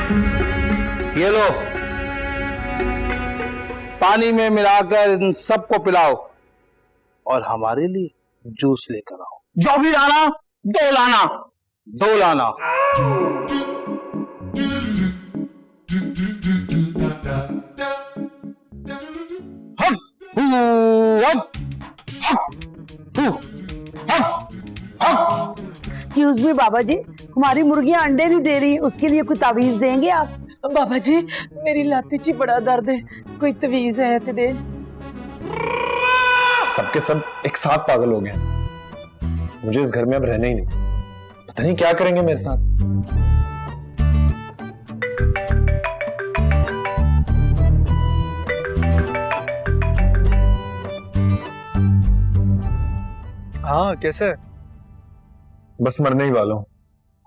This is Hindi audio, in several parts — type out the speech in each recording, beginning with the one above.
ये लो, पानी में मिलाकर इन सबको पिलाओ और हमारे लिए जूस लेकर आओ। जो भी लाना, 2 लाना, 2 लाना। हट, हट, एक्सक्यूज मी बाबा जी, हमारी मुर्गियां अंडे नहीं दे रही, उसके लिए कोई तावीज देंगे आप? बाबा जी मेरी लाती ची बड़ा दर्द है, कोई तवीज है तो दे। सबके सब एक साथ पागल हो गए। मुझे इस घर में अब रहना ही नहीं। पता नहीं क्या करेंगे मेरे साथ। हाँ कैसा है? बस मरने ही वाला हूँ।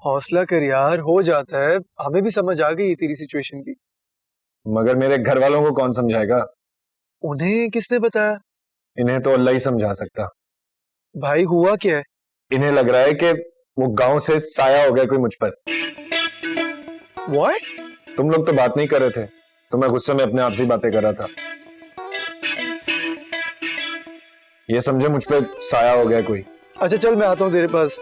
हौसला कर यार, हो जाता है। हमें भी समझ आ गई है तेरी सिचुएशन की। मगर मेरे घर वालों को कौन समझाएगा? उन्हें किसने बताया? इन्हें तो अल्लाह ही समझा सकता। भाई हुआ क्या है? इन्हें लग रहा है कि वो गांव से साया हो गया कोई मुझ पर। What? तुम लोग तो बात नहीं कर रहे थे, तो मैं गुस्से में अपने आप से ही बातें कर रहा था। ये समझे मुझ पे साया हो गया कोई। अच्छा चल मैं आता हूँ तेरे पास,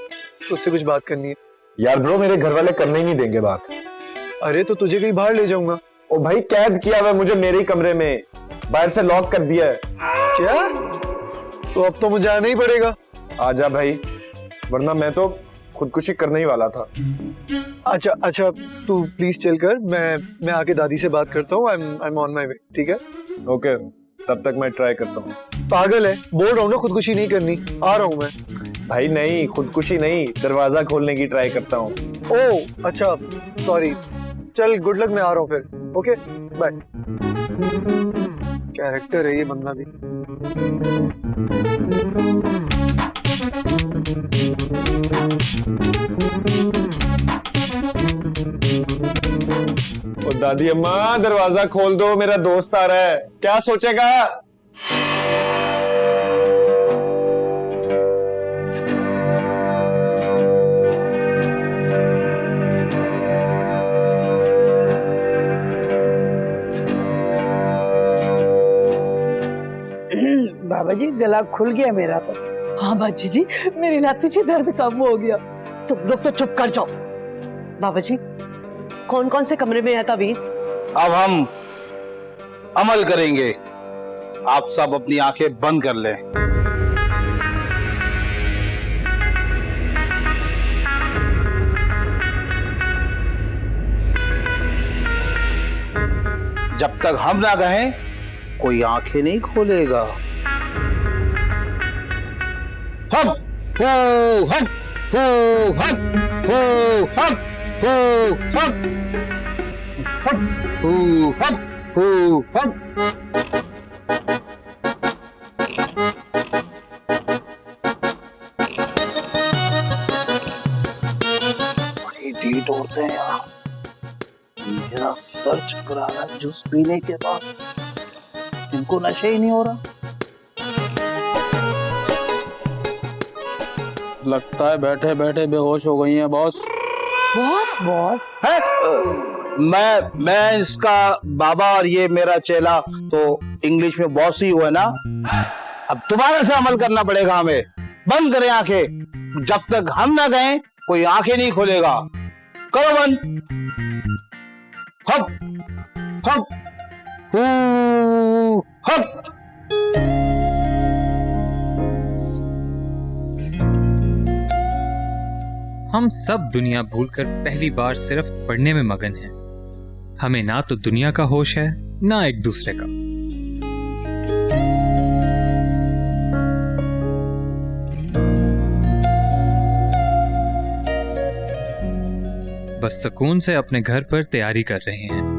तुझसे कुछ बात करनी है। यार ब्रो, मेरे घर वाले करने ही नहीं देंगे बात। अरे तो तुझे कहीं बाहर ले जाऊंगा। ओ भाई, कैद किया हुआ मुझे मेरे ही कमरे में, बाहर से लॉक कर दिया है। क्या? तो अब तो मुझे आना ही पड़ेगा। आजा भाई, वरना मैं तो खुदकुशी करने ही वाला था। अच्छा अच्छा, तू प्लीज चल कर, मैं आके दादी से बात करता हूँ। I am on my way, ठीक है? ओके, तब तक मैं ट्राई करता हूँ। पागल है, बोल रहा हूँ ना खुदकुशी नहीं करनी। आ रहा हूँ मैं। भाई नहीं, खुदकुशी नहीं, दरवाजा खोलने की ट्राई करता हूँ। ओह अच्छा, सॉरी। चल गुड लक, मैं आ रहा हूँ फिर। Okay bye. कैरेक्टर है ये बंदा भी। ओ दादी अम्मा, दरवाजा खोल दो, मेरा दोस्त आ रहा है। क्या सोचेगा? बाबा जी गला खुल गया मेरा तो। हाँ बाजी जी, मेरी लाती ची दर्द कम हो गया। तुम लोग तो चुप कर जाओ। बाबा जी, कौन कौन से कमरे में है तावीज? अब हम अमल करेंगे। आप सब अपनी आंखें बंद कर लें। जब तक हम ना कहें, कोई आंखें नहीं खोलेगा। हक हो, हक हो, हक हो, हक हो, हक हक हो, हक हो, हक। बड़ी ढीठ होते हैं यार। मेरा सर चकरा रहा है जूस पीने के बाद। इनको नशा ही नहीं हो रहा। लगता है बैठे बैठे बेहोश हो गई हैं बॉस। बॉस बॉस है? मैं इसका बाबा और ये मेरा चेला, तो इंग्लिश में बॉस ही हुआ ना। अब दोबारा से अमल करना पड़ेगा हमें। बंद करें आंखें। जब तक हम ना गए, कोई आंखें नहीं खोलेगा। करो बंद। हक हक हू, हक। हम सब दुनिया भूलकर पहली बार सिर्फ पढ़ने में मगन हैं। हमें ना तो दुनिया का होश है, ना एक दूसरे का। बस सुकून से अपने घर पर तैयारी कर रहे हैं।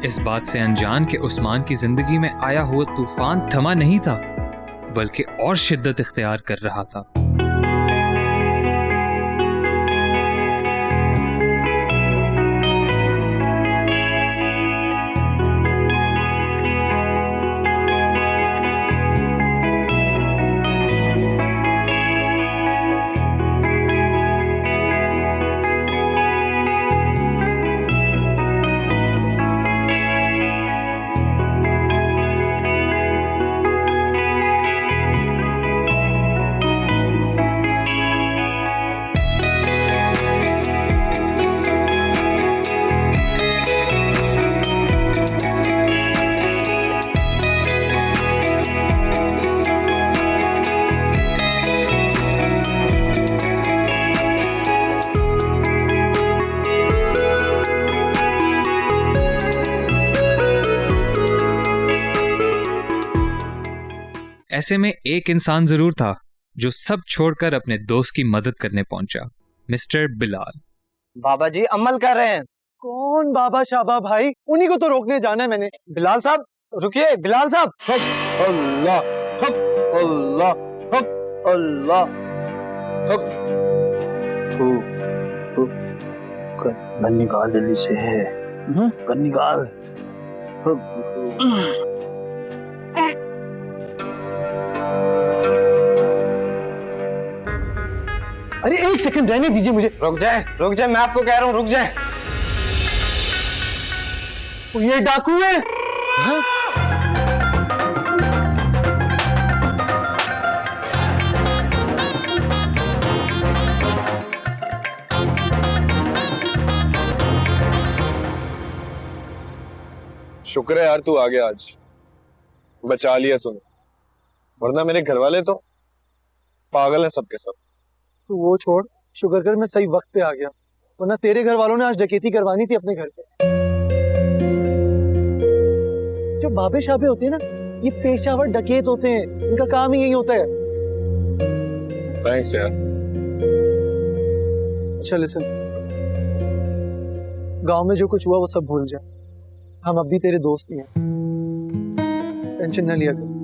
इस बात से अनजान कि उस्मान की जिंदगी में आया हुआ तूफान थमा नहीं था, बल्कि और शिद्दत इख्तियार कर रहा था। ऐसे में एक इंसान जरूर था जो सब छोड़कर अपने दोस्त की मदद करने पहुंचा, मिस्टर बिलाल। बाबा जी अमल कर रहे हैं। कौन बाबा शाबा भाई? उन्हीं को तो रोकने जाना है मैंने। बिलाल साहब रुकिए, बिलाल साहब। अल्लाह हक, अल्लाह हक, अल्लाह हक। गन निकाल जल्दी से है, गन निकाल। अरे एक सेकंड रहने दीजिए मुझे। रुक जाए, मैं आपको कह रहा हूँ रुक जाए। ये डाकू है। हाँ? शुक्र है यार तू आ गया, आज बचा लिया तूने, वरना मेरे घर वाले तो पागल हैं सबके सब। तो वो छोड़, शुक्र कर मैं सही वक्त पे आ गया, वरना तेरे घर वालों ने आज डकैती करवानी थी अपने घर पे। जो बाबे शाबे होते हैं ना, ये पेशावर डकैत होते हैं, इनका काम ही यही होता है। थैंक्स यार। अच्छा लिसन, गांव में जो कुछ हुआ वो सब भूल जा, हम अब भी तेरे दोस्त ही हैं, टेंशन न लिया कर।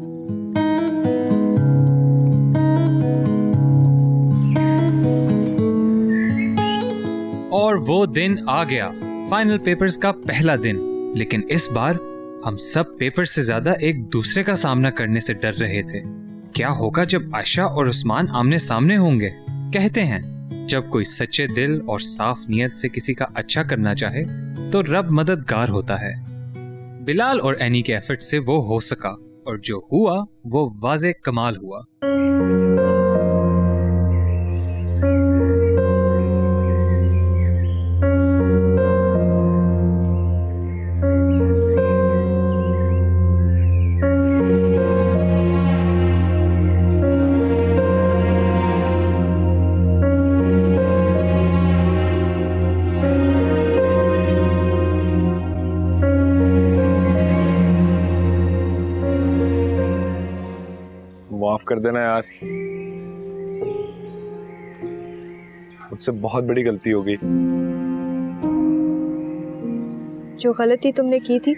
और वो दिन आ गया, फाइनल पेपर्स का पहला दिन। लेकिन इस बार हम सब पेपर से ज्यादा एक दूसरे का सामना करने से डर रहे थे। क्या होगा जब आयशा और उस्मान आमने सामने होंगे? कहते हैं जब कोई सच्चे दिल और साफ नीयत से किसी का अच्छा करना चाहे तो रब मददगार होता है। बिलाल और एनी के एफर्ट से वो हो सका, और जो हुआ वो वाज़े कमाल हुआ। माफ कर देना यार, मुझसे बहुत बड़ी गलती हो गई। जो गलती तुमने की थी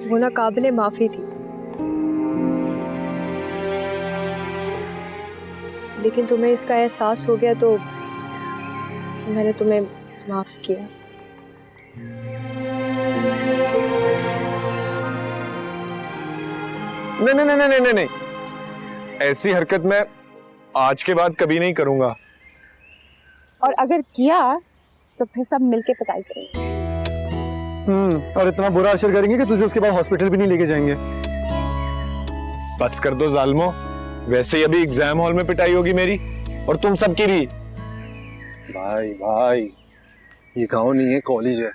वो ना काबिले माफी थी, लेकिन तुम्हें इसका एहसास हो गया तो मैंने तुम्हें माफ किया। नहीं, ऐसी हरकत मैं आज के बाद कभी नहीं करूंगा। और अगर किया तो फिर सब मिलके पिटाई करेंगे। और इतना बुरा असर करेंगे कि तुझे उसके बाद हॉस्पिटल भी नहीं लेके जाएंगे। बस कर दो जालिमो, वैसे ही अभी एग्जाम हॉल में पिटाई होगी मेरी और तुम सबकी भी। भाई ये गाँव नहीं है, कॉलेज है।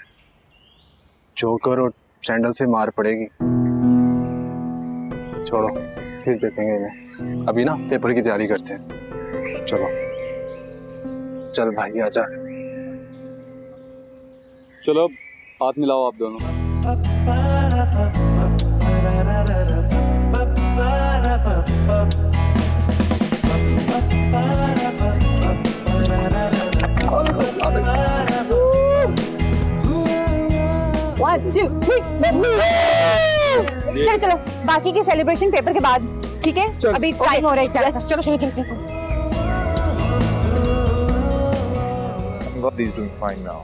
जोकर और सैंडल से मार पड़ेगी। छोड़ो, फिर देखेंगे इन्हें। अभी ना पेपर की तैयारी करते हैं। चलो चल भाई आजा। चलो हाथ मिलाओ आप दोनों। What? चलो चलो, बाकी के सेलिब्रेशन पेपर के बाद, ठीक है? अभी टाइम हो रहा है एग्जाम का। चलो चलो चलो। He's doing fine now.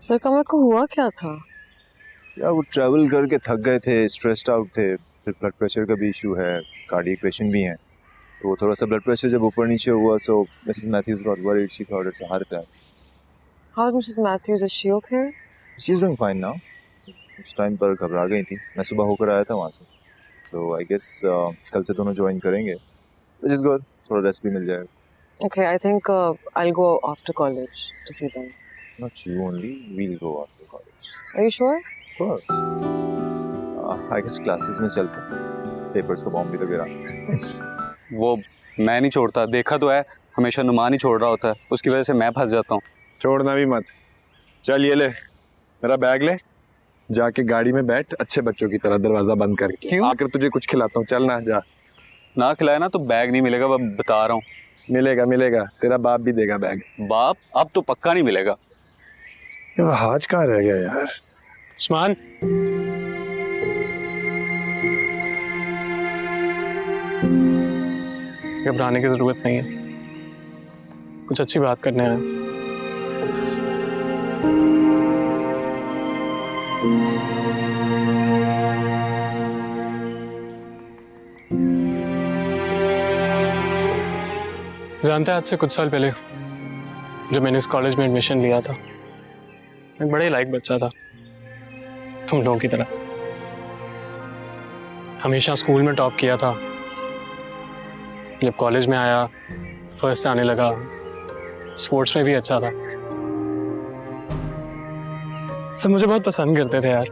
Sir कमर को हुआ क्या था? यार वो ट्रैवल करके थक गए थे, स्ट्रेस्ड आउट थे, फिर ब्लड प्रेशर का भी इशू है, कार्डियक पेशेंट भी हैं, तो थोड़ा सा ब्लड प्रेशर जब ऊपर नीचे हुआ, so Mrs. Matthews got worried. She thought it's a heart attack. How's Mrs. Matthews? Is she okay? She's doing fine now. उस टाइम पर घबरा गई थी, मैं सुबह होकर आया था वहाँ से, so I guess कल से दोनों ज्वाइन करेंगे, which is good. थोड़ा रेस्ट भी मिल जाएगा. Okay, I think I'll go after college to see them. Not you only, we'll go after college. Are you sure? Of course. I guess classes में चलते हैं, papers का फॉर्म भी लगेगा. वो मैं नहीं छोड़ता, देखा तो है, हमेशा नुमान ही छोड़ रहा होता है, उसकी वजह से मैं फंस जाता हूँ. छोड़ना भी मत. चल ये ले, मेरा बैग ले, जाके गाड़ी में बैठ, अच्छे बच्चों की तरह दरवाजा बंद करके. क्यों? आकर तुझे कुछ खिलाता हूँ, चल ना जा. ना खिलाया ना तो बैग नहीं मिलेगा, मैं बता रहा हूँ. मिलेगा मिलेगा, तेरा बाप भी देगा बैग. बाप अब तो पक्का नहीं मिलेगा. ये हाज कहाँ रह गया यार? उस्मान, घबराने की जरूरत नहीं है, कुछ अच्छी बात करने आया. जानते हैं आज से कुछ साल पहले जब मैंने इस कॉलेज में एडमिशन लिया था, मैं बड़े लायक बच्चा था, तुम लोगों की तरह. हमेशा स्कूल में टॉप किया था. जब कॉलेज में आया, फर्स्ट आने लगा, स्पोर्ट्स में भी अच्छा था. सब मुझे बहुत पसंद करते थे यार.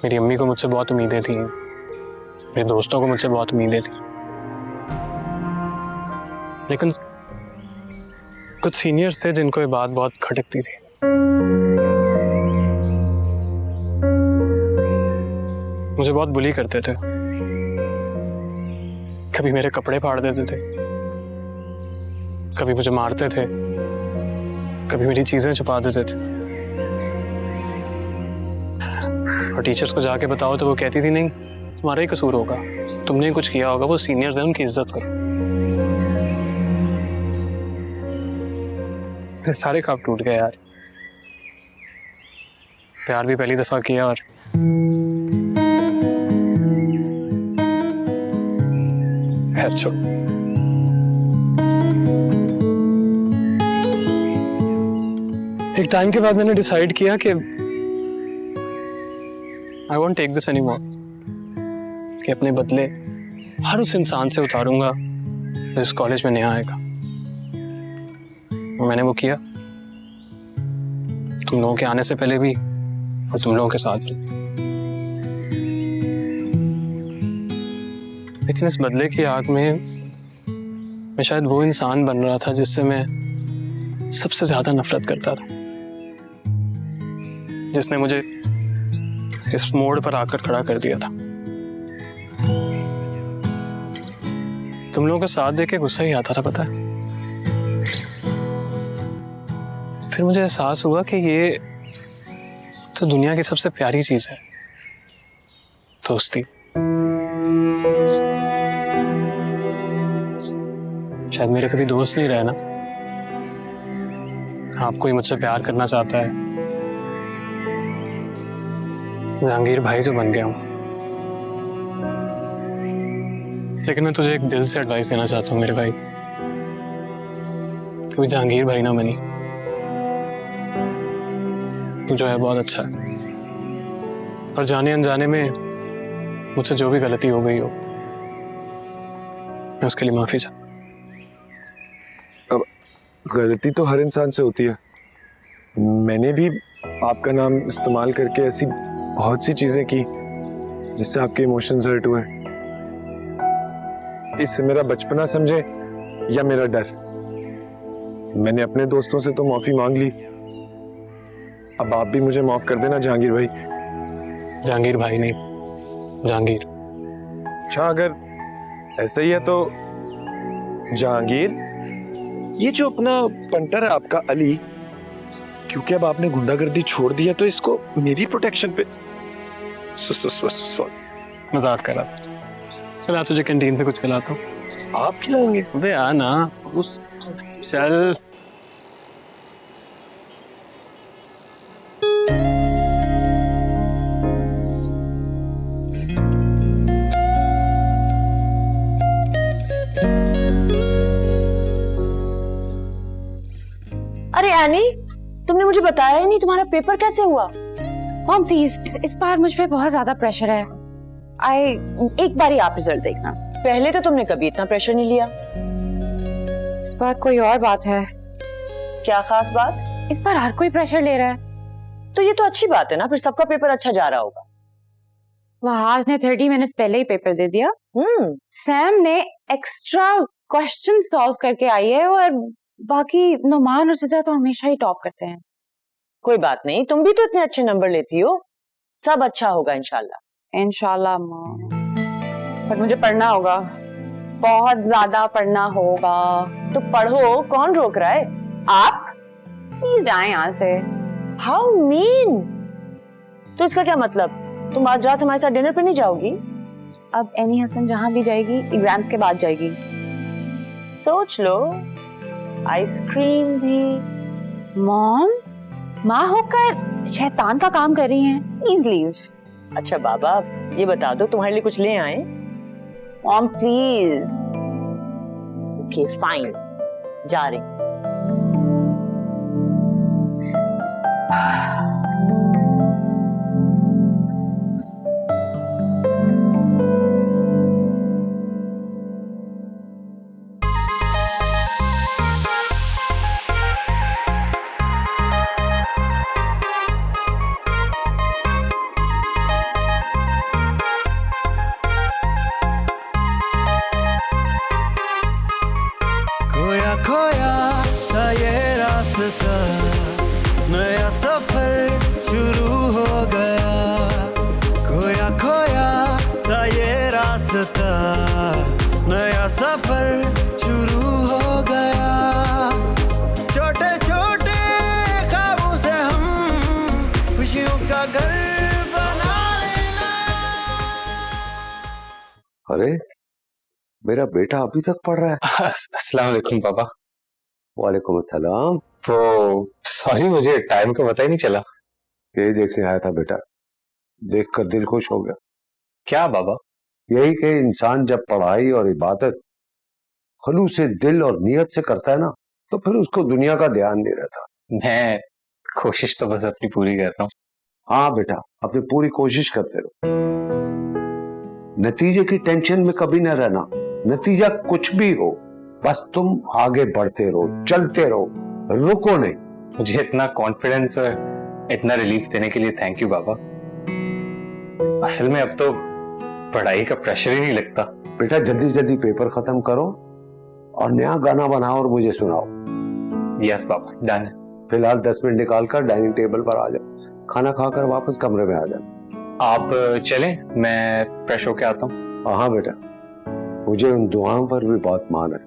मेरी अम्मी को मुझसे बहुत उम्मीदें थी, मेरे दोस्तों को मुझसे बहुत उम्मीदें थी. लेकिन कुछ सीनियर्स थे जिनको ये बात बहुत खटकती थी. मुझे बहुत बुली करते थे, कभी मेरे कपड़े फाड़ देते थे, कभी मुझे मारते थे, कभी मेरी चीजें छुपा देते थे. और टीचर्स को जाके बताओ तो वो कहती थी नहीं, तुम्हारा ही कसूर होगा, तुमने कुछ किया होगा, वो सीनियर्स हैं, उनकी इज्जत करो. सारे ख्वाब टूट गए यार. प्यार भी पहली दफा किया और खैर छोड़. एक टाइम के बाद मैंने डिसाइड किया कि I won't take this anymore, कि अपने बदले हर उस इंसान से उतारूंगा जो इस कॉलेज में नया आएगा. मैंने वो किया, तुम लोगों के आने से पहले भी और तुम लोगों के साथ भी. लेकिन इस बदले की आग में मैं शायद वो इंसान बन रहा था जिससे मैं सबसे ज्यादा नफरत करता था, जिसने मुझे इस मोड़ पर आकर खड़ा कर दिया था. तुम लोगों को साथ देके गुस्सा ही आता था, पता है. फिर मुझे एहसास हुआ कि ये तो दुनिया की सबसे प्यारी चीज है, दोस्ती. शायद मेरे कभी दोस्त नहीं रहे ना, आपको ही मुझसे प्यार करना चाहता है. जहांगीर भाई जो बन गया हूं. लेकिन मैं तुझे एक दिल से एडवाइस देना चाहता हूं मेरे भाई, कभी जहांगीर भाई ना बनी. तू जो है बहुत अच्छा है, और जाने अनजाने में मुझसे जो भी गलती हो गई हो, मैं उसके लिए माफी चाहता हूं. अब गलती तो हर इंसान से होती है. मैंने भी आपका नाम इस्तेमाल करके ऐसी बहुत सी चीजें की जिससे आपके इमोशंस हर्ट हुए. इससे मेरा बचपना समझे या मेरा डर, मैंने अपने दोस्तों से तो माफी मांग ली. अब आप भी मुझे माफ कर देना जहांगीर भाई. जहांगीर भाई नहीं, जहांगीर. अच्छा, अगर ऐसा ही है तो जहांगीर, ये जो अपना पंटर है आपका अली, क्योंकि अब आपने गुंडागर्दी छोड़ दिया तो इसको मेरी प्रोटेक्शन पे मजाक कर रहा था। चल आज तुझे कैंटीन से कुछ खिलाता हूँ। आप खिलाएंगे? अबे आ ना उस चल। अरे एनी, तुमने मुझे बताया ही नहीं, तुम्हारा पेपर कैसे हुआ? मॉम प्लीज, इस बार मुझ पे बहुत ज्यादा प्रेशर है। एक बार ही आप रिजल्ट देखना। पहले तो तुमने कभी इतना प्रेशर नहीं लिया। इस बार कोई और बात है। क्या खास बात? इस बार हर कोई प्रेशर ले रहा है। तो ये तो अच्छी बात है ना, फिर सबका पेपर अच्छा जा रहा होगा। वहाज ने 30 मिनट्स पहले ही पेपर दे दिया। सैम ने एक्स्ट्रा क्वेश्चन सॉल्व करके आई है और बाकी नुमान और सिद्धा तो हमेशा ही टॉप करते हैं। कोई बात नहीं, तुम भी तो इतने अच्छे नंबर लेती हो, सब अच्छा होगा इंशाल्लाह। इंशाल्लाह मॉम, पर मुझे पढ़ना होगा, बहुत ज्यादा पढ़ना होगा। तो पढ़ो, कौन रोक रहा है? आप प्लीज जाएं यहाँ से। How mean? तो इसका क्या मतलब? तुम आज रात हमारे साथ डिनर पे नहीं जाओगी? अब एनी हसन जहाँ भी जाएगी एग्जाम्स के बाद जाएगी। सोच लो, आइसक्रीम भी। मॉम, माँ होकर शैतान का काम कर रही हैं, प्लीज लीव। अच्छा बाबा, ये बता दो तुम्हारे लिए कुछ ले आए? Mom please. ओके फाइन, जा रही। खोया खोया सा ये रास्ता, नया सफर शुरू हो गया। खोया खोया सा ये रास्ता, नया सफर शुरू हो गया। छोटे छोटे ख्वाबों से हम खुशियों का घर बना लेना। अरे मेरा बेटा अभी तक पढ़ रहा है। अस्सलाम वालेकुम पापा। वालेकुम अस्सलाम। वो सॉरी, मुझे टाइम का पता ही नहीं चला। यही देखने आया था बेटा, देखकर दिल खुश हो गया। क्या बाबा? यही कि इंसान जब पढ़ाई और इबादत खलूस से दिल और नियत से करता है ना, तो फिर उसको दुनिया का ध्यान नहीं रहता। मैं कोशिश तो बस अपनी पूरी कर रहा हूँ। हाँ बेटा, अपनी पूरी कोशिश करते रहो, नतीजे की टेंशन में कभी न रहना। नतीजा कुछ भी हो, बस तुम आगे बढ़ते रहो, चलते रहो, रुको नहीं। मुझे इतना कॉन्फिडेंस और इतना रिलीफ देने के लिए थैंक यू बाबा। असल में अब तो पढ़ाई का प्रेशर ही नहीं लगता। बेटा जल्दी जल्दी पेपर खत्म करो और नया गाना बनाओ और मुझे सुनाओ। यस बाबा, डन है। फिलहाल 10 मिनट निकाल कर डाइनिंग टेबल पर आ जाओ, खाना खाकर वापस कमरे में आ जाओ। आप चलें, मैं फ्रेश होके आता हूँ। हाँ बेटा, मुझे उन दुआओं पर भी बहुत मान है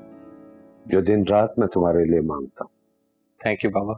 जो दिन रात मैं तुम्हारे लिए मांगता हूँ। थैंक यू बाबा।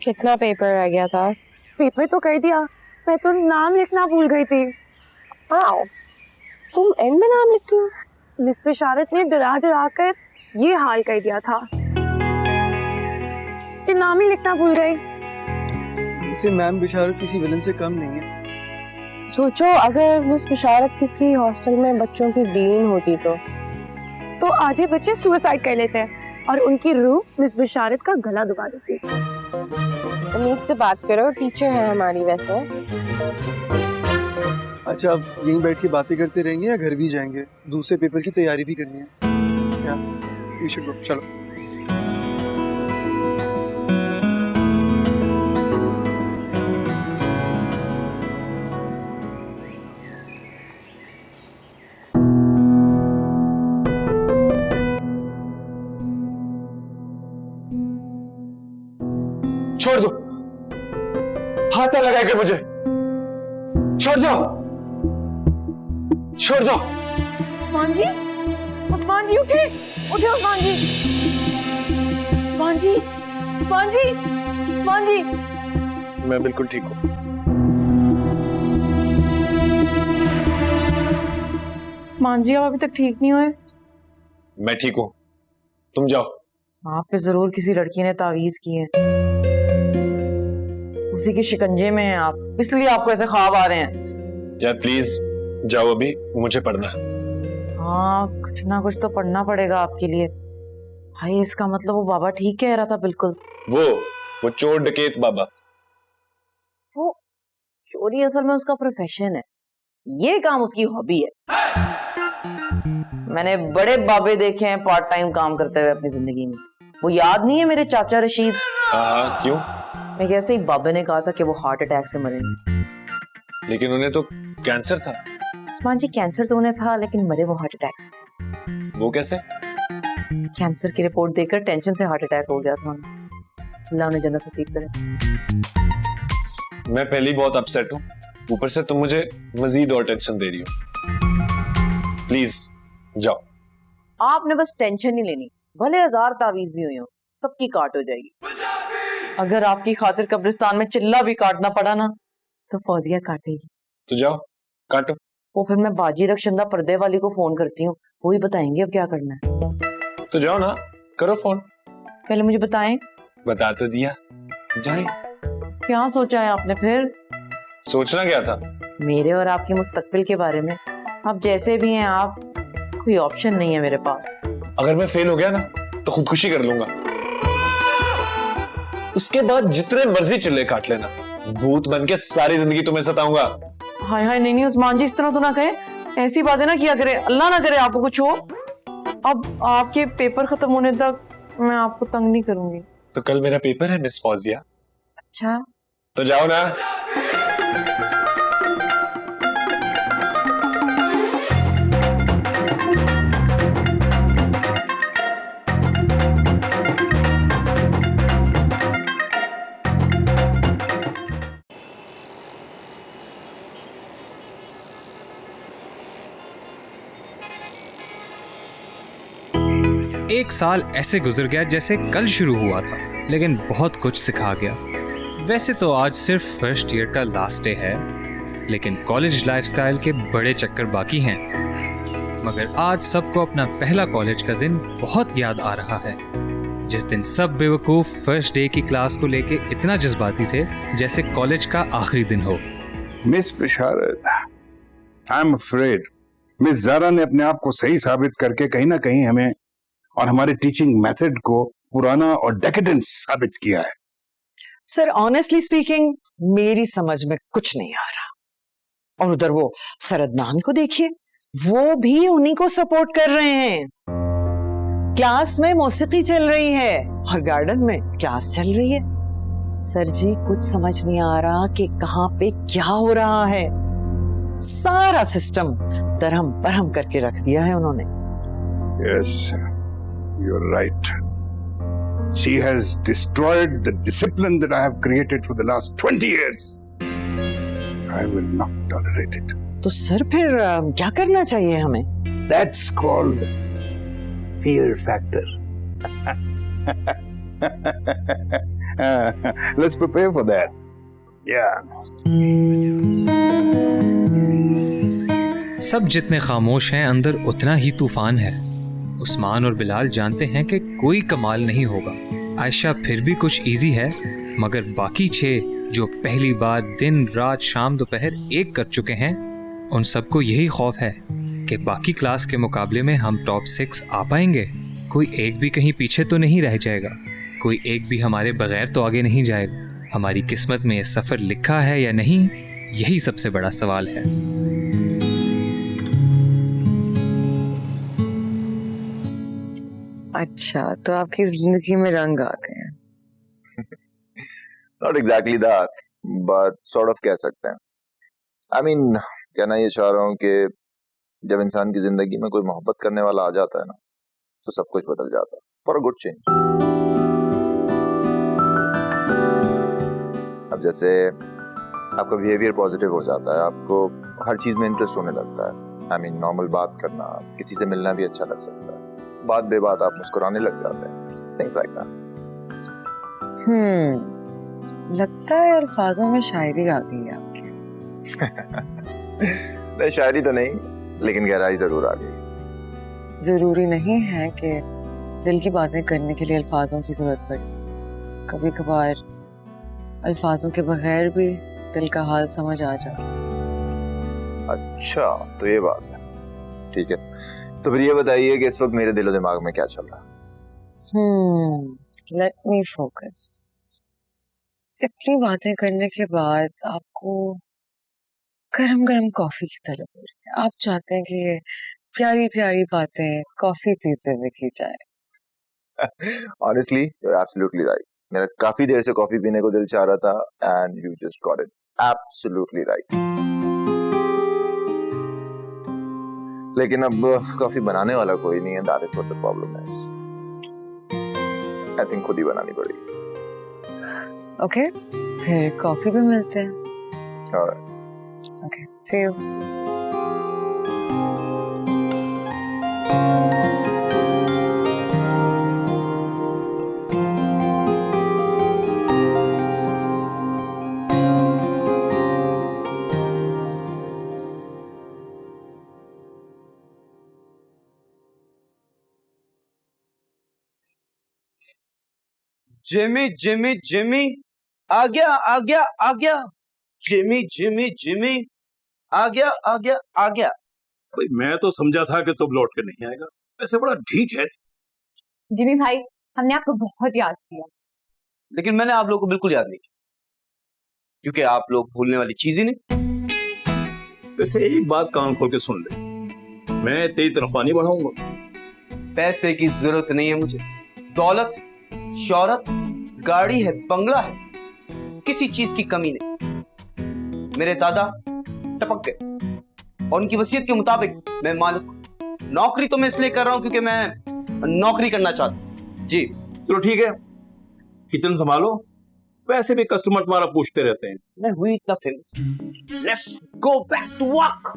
कितना पेपर रह गया था? पेपर तो कर दिया, मैं तो नाम लिखना भूल गई थी। आओ, तुम एंड में नाम लिखती हो? मिस बिशारत ने डरा डरा कर ये हाल कर दिया था कि नाम ही लिखना भूल गई। इसे मैम बिशारत किसी विलन से कम नहीं है। सोचो अगर मिस बिशारत किसी हॉस्टल में बच्चों की डीन होती तो आधे बच्चे सुसाइड कर लेते हैं और उनकी रूह मिस बिशारत का गला दबा देती। मिस से बात करो, टीचर है हमारी वैसे। अच्छा, अब यहीं बैठ के बातें करते रहेंगे या घर भी जाएंगे? दूसरे पेपर की तैयारी भी करनी है। या वी शुड गो, चलो। छोड़ दो, हाथ ना लगा के मुझे, छोड़ दो, छोड़ दो। उस्मान जी, उस्मान जी उठे, उठे उस्मान जी, उस्मान जी, उस्मान जी, उस्मान जी। मैं बिल्कुल ठीक हूँ। उस्मान जी, आप अभी तक ठीक नहीं हुए? मैं ठीक हूँ, तुम जाओ। आप पे जरूर किसी लड़की ने तावीज की है, उसी के शिकंजे में हैं आप, इसलिए आपको ऐसे ख्वाब आ रहे हैं। यार प्लीज जाओ, अभी मुझे पढ़ना है। हाँ, कुछ ना कुछ तो पढ़ना पड़ेगा आपके लिए। भाई इसका मतलब वो बाबा ठीक कह रहा था बिल्कुल। वो चोर डकैत बाबा। वो चोरी असल में उसका प्रोफेशन है, ये काम उसकी हॉबी है। मैंने बड़े बाबे देखे हैं पार्ट टाइम काम करते हुए अपनी जिंदगी में। वो याद नहीं है मेरे चाचा रशीद? हाँ, क्यों? मैं कैसे ही बाबे ने कहा था कि वो हार्ट अटैक से मरेंगे। लेकिन उन्हें तो कैंसर था। उस्मान जी, कैंसर तो उन्हें था लेकिन मरे वो हार्ट अटैक से। वो कैसे? कैंसर की रिपोर्ट देखकर टेंशन से हार्ट अटैक हो गया था उन्हें। अल्लाह उन्हें जन्नत नसीब करे। मैं पहले ही बहुत अपसेट हूँ, ऊपर से तुम मुझे मजीद और टेंशन दे रही हो। प्लीज जाओ। आपने बस टेंशन नहीं लेनी, भले 1000 तावीज भी हुई हो, सबकी काट हो जाएगी। अगर आपकी खातिर कब्रिस्तान में चिल्ला भी काटना पड़ा ना तो फौजिया काटेगी। तो जाओ काटो। वो फिर मैं बाजी रक्षंदा पर्दे वाली को फोन करती हूँ, वो ही बताएंगे अब क्या करना है। तो जाओ ना, करो फोन। पहले मुझे बताएं। बता तो दिया, जाए। क्या सोचा है आपने फिर? सोचना क्या था? मेरे और आपके मुस्तकबिल के बारे में। आप जैसे भी हैं, आप कोई ऑप्शन नहीं है मेरे पास। अगर मैं फेल हो गया ना तो खुदकुशी कर लूंगा, उसके बाद जितने मर्जी चिल्ले काट लेना, भूत बन के सारी जिंदगी तुम्हें सताऊंगा। हाय हाय, नहीं उस्मान जी, इस तरह तो ना कहे, ऐसी बातें ना किया करे, अल्लाह ना करे आपको कुछ हो। अब आपके पेपर खत्म होने तक मैं आपको तंग नहीं करूंगी। तो कल मेरा पेपर है मिस फौजिया। अच्छा, तो जाओ ना। एक साल ऐसे गुजर गया जैसे कल शुरू हुआ था, लेकिन बहुत कुछ सिखा गया। वैसे तो आज सिर्फ फर्स्ट ईयर का लास्ट डे है, लेकिन कॉलेज लाइफस्टाइल के बड़े चक्कर बाकी हैं। मगर आज सबको अपना पहला कॉलेज का दिन बहुत याद आ रहा है, जिस दिन सब बेवकूफ फर्स्ट डे की क्लास को लेके इतना जज्बाती थे जैसे कॉलेज का आखिरी दिन हो। Miss Bisharat, I am afraid miss Zara ने अपने आप को सही साबित करके कहीं ना कहीं हमें और हमारे टीचिंग मेथड को पुराना और डेकेडेंट साबित किया है। सर ऑनेस्टली स्पीकिंग मेरी समझ में कुछ नहीं आ रहा। और उधर वो सरदनान को देखिए, वो भी उन्हीं को सपोर्ट कर रहे हैं। क्लास में मौसीकी चल रही है और गार्डन में क्लास चल रही है। सर जी कुछ समझ नहीं आ रहा कि कहाँ पे क्या हो रहा है। सारा सिस्टम दरहम बरहम करके रख दिया है उन्होंने। Yes, you're right. She has destroyed the discipline that I have created for the last 20 years. I will not tolerate it. तो सर फिर क्या करना चाहिए हमें? That's called fear factor. Let's prepare for that. Yeah. सब जितने खामोश हैं अंदर उतना ही तूफान है। उस्मान और बिलाल जानते हैं कि कोई कमाल नहीं होगा। आयशा फिर भी कुछ इजी है, मगर बाकी 6 जो पहली बार दिन रात शाम दोपहर एक कर चुके हैं, उन सबको यही खौफ है कि बाकी क्लास के मुकाबले में हम टॉप 6 आ पाएंगे। कोई एक भी कहीं पीछे तो नहीं रह जाएगा, कोई एक भी हमारे बगैर तो आगे नहीं जाएगा। हमारी किस्मत में ये सफ़र लिखा है या नहीं, यही सबसे बड़ा सवाल है। अच्छा, तो आपकी जिंदगी में रंग आ गए हैं। Not exactly that, but sort of कह सकते हैं। I mean, कहना ये चाह रहा हूँ कि जब इंसान की जिंदगी में कोई मोहब्बत करने वाला आ जाता है ना, तो सब कुछ बदल जाता है for a good change। अब जैसे आपका बिहेवियर पॉजिटिव हो जाता है, आपको हर चीज में इंटरेस्ट होने लगता है। I mean, नॉर्मल बात करना, किसी से मिलना भी अच्छा लग सकता है, बात बेबात आप मुस्कुराने लग जाते हैं, things like that। लगता है अल्फाजों में शायरी आ गई है आपकी। नहीं, शायरी तो नहीं, लेकिन गहराई जरूर आ गई। जरूरी नहीं है कि दिल की बातें करने के लिए अल्फाजों की जरूरत पड़े। कभी कभार अल्फाजों के बगैर भी दिल का हाल समझ आ जाता। अच्छा, तो ये बात है। ठीक है, तो फिर ये बताइए कि इस वक्त मेरे दिलो दिमाग में क्या चल रहा है? Let me focus. इतनी बातें करने के बाद आपको गरम गरम कॉफी की तलब हो रही है। आप चाहते हैं कि प्यारी प्यारी बातें कॉफी पीते हुए की जाए। Honestly, you're absolutely right. मेरा काफी देर से कॉफी पीने को दिल चाह रहा था, and you just got it. Absolutely right. लेकिन अब कॉफी बनाने वाला कोई नहीं है, that is what the problem is. I think खुद ही बनानी पड़ेगी। ओके, फिर कॉफी भी मिलते हैं। Alright. Okay, see you. Jimmy Jimmy Jimmy आ गया आ गया आ गया, जिमी जिमी जिमी आ गया आ गया आ गया। भाई मैं तो समझा था कि तुम लौट के नहीं आएगा, ऐसे बड़ा ढीठ है। जिमी भाई, हमने आपको बहुत याद किया, लेकिन मैंने आप लोगों को बिल्कुल याद नहीं किया, क्योंकि आप लोग भूलने वाली चीज ही नहीं। वैसे एक बात कान खोल के सुन ले, मैं तेरी तनख्वाह नहीं बढ़ाऊंगा। पैसे की जरूरत नहीं है मुझे, दौलत शौहरत गाड़ी है, बंगला है, किसी चीज की कमी नहीं। मेरे दादा टपक गए और उनकी वसीयत के मुताबिक मैं मालिक। नौकरी तो मैं इसलिए कर रहा हूं क्योंकि मैं नौकरी करना चाहता हूं। जी चलो ठीक है, किचन संभालो, वैसे भी कस्टमर तुम्हारा पूछते रहते हैं। मैं हुई इतना famous, let's go back to work.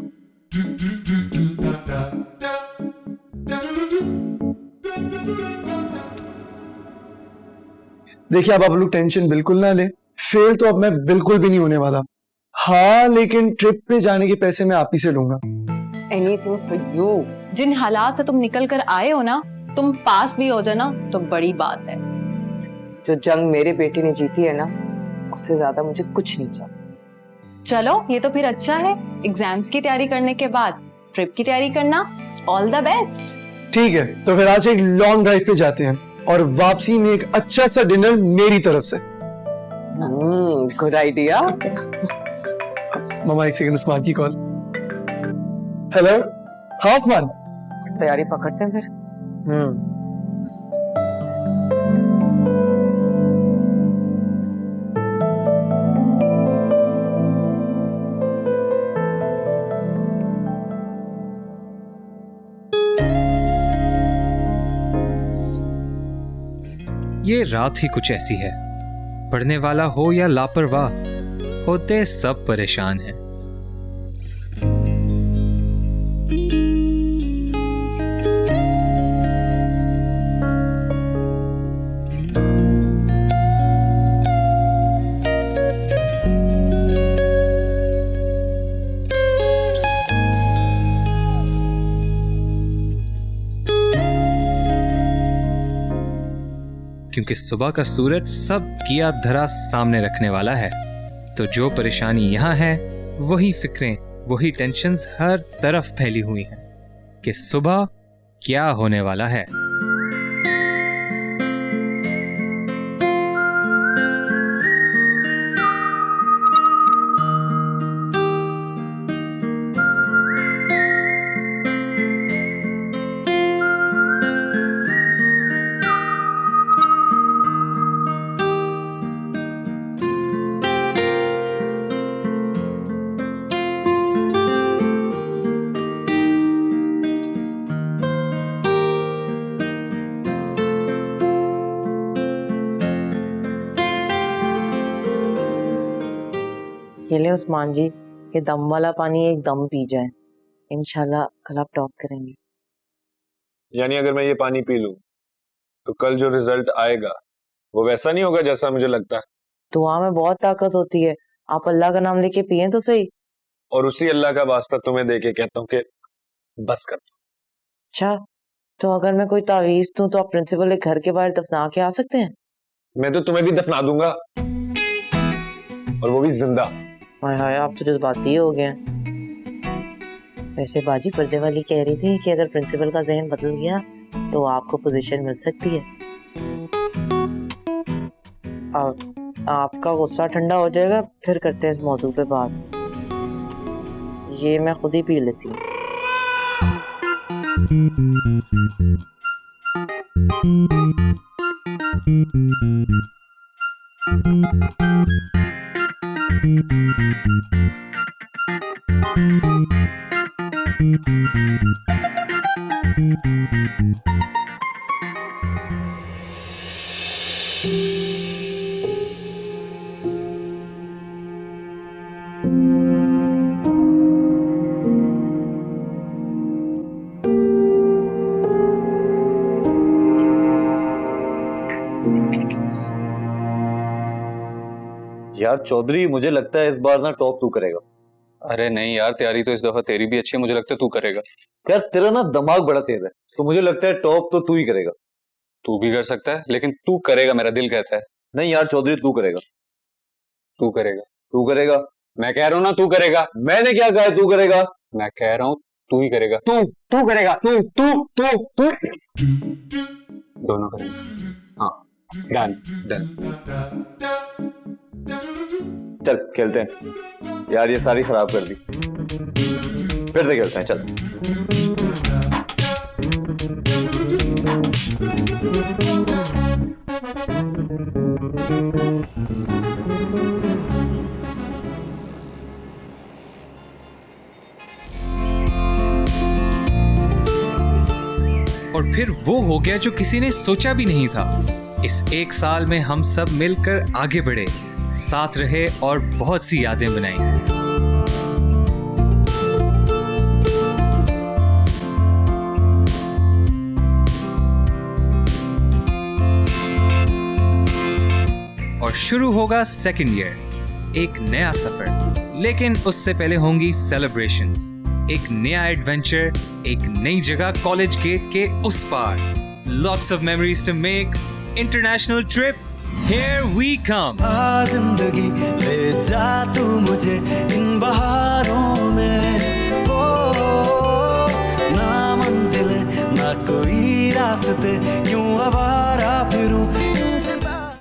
देखिए, अब आप लोग टेंशन बिल्कुल ना लें, फेल तो अब मैं बिल्कुल भी नहीं होने वाला। हाँ, लेकिन ट्रिप पे जाने के पैसे मैं आप ही से लूंगा। Anything for you. जिन हालात से तुम निकल कर आए हो ना, तुम पास भी हो जाना तो बड़ी बात है। जो जंग मेरे बेटे ने जीती है ना, उससे ज्यादा मुझे कुछ नहीं चाहिए। चलो, ये तो फिर अच्छा है। एग्जाम्स की तैयारी करने के बाद ट्रिप की तैयारी करना। All the best. ठीक है, तो फिर आज एक लॉन्ग ड्राइव पे जाते हैं और वापसी में एक अच्छा सा डिनर मेरी तरफ से। Good idea. मामा, एक सेकंड, उस्मान की कॉल। हेलो, हाँ उस्मान। तैयारी पकड़ते हैं फिर। ये रात ही कुछ ऐसी है, पढ़ने वाला हो या लापरवाह, होते सब परेशान हैं। क्योंकि सुबह का सूरज सब किया धरा सामने रखने वाला है। तो जो परेशानी यहाँ है वही फिक्रें, वही टेंशन्स हर तरफ फैली हुई हैं कि सुबह क्या होने वाला है। ये ले उस्मान जी, ये दम वाला पानी एक दम पी जाए, इंशाल्लाह कल आप टॉप करेंगे। यानी अगर मैं ये पानी पी लूं तो कल जो रिजल्ट आएगा वो वैसा नहीं होगा जैसा मुझे लगता है। दुआ में बहुत ताकत होती है, आप अल्लाह का नाम लेके पिए तो सही। और उसी अल्लाह का वास्ता तुम्हें देके कहता हूँ कि बस कर। अच्छा, तो अगर मैं कोई तावीज दूं तो आप प्रिंसिपल के घर के बाहर दफना के आ सकते हैं? मैं तो तुम्हें भी दफना दूंगा, और वो भी जिंदा। हाय हाय, आप तो जज्बाती हो गए। वैसे बाजी पर्दे वाली कह रही थी कि अगर प्रिंसिपल का जहन बदल गया तो आपको पोजीशन मिल सकती है। आपका गुस्सा ठंडा हो जाएगा, फिर करते हैं इस मौजू पे बात। ये मैं खुद ही पी लेती हूँ। यार चौधरी, मुझे लगता है इस बार ना टॉप तू करेगा। अरे नहीं यार, तैयारी तो इस दफा तेरी भी अच्छी है, मुझे लगता है तू करेगा। यार तेरा ना दिमाग बड़ा तेज है, तो मुझे लगता है टॉप तो तू ही करेगा। तू भी कर सकता है, लेकिन तू करेगा, मेरा दिल कहता है। नहीं यार चौधरी, तू करेगा। तू करेगा। तू करेगा। मैं कह रहा हूँ ना तू करेगा। मैंने क्या कहा, तू करेगा। मैं कह रहा हूँ तू ही करेगा। तू करेगा। तू दोनों करेंगे। हाँ डन डन। चल खेलते हैं। यार ये सारी खराब कर दी, फिर से खेलते हैं। चल और फिर वो हो गया जो किसी ने सोचा भी नहीं था। इस एक साल में हम सब मिलकर आगे बढ़े, साथ रहे और बहुत सी यादें बनाई। और शुरू होगा सेकंड ईयर, एक नया सफर। लेकिन उससे पहले होंगी सेलिब्रेशंस, एक नया एडवेंचर, एक नई जगह कॉलेज गेट के उस पार। Lots of memories to make, international trip, here we come। आ जिंदगी ले जा तू मुझे इन बहारों में, ओ ना मंजिलें ना कोई रास्ते,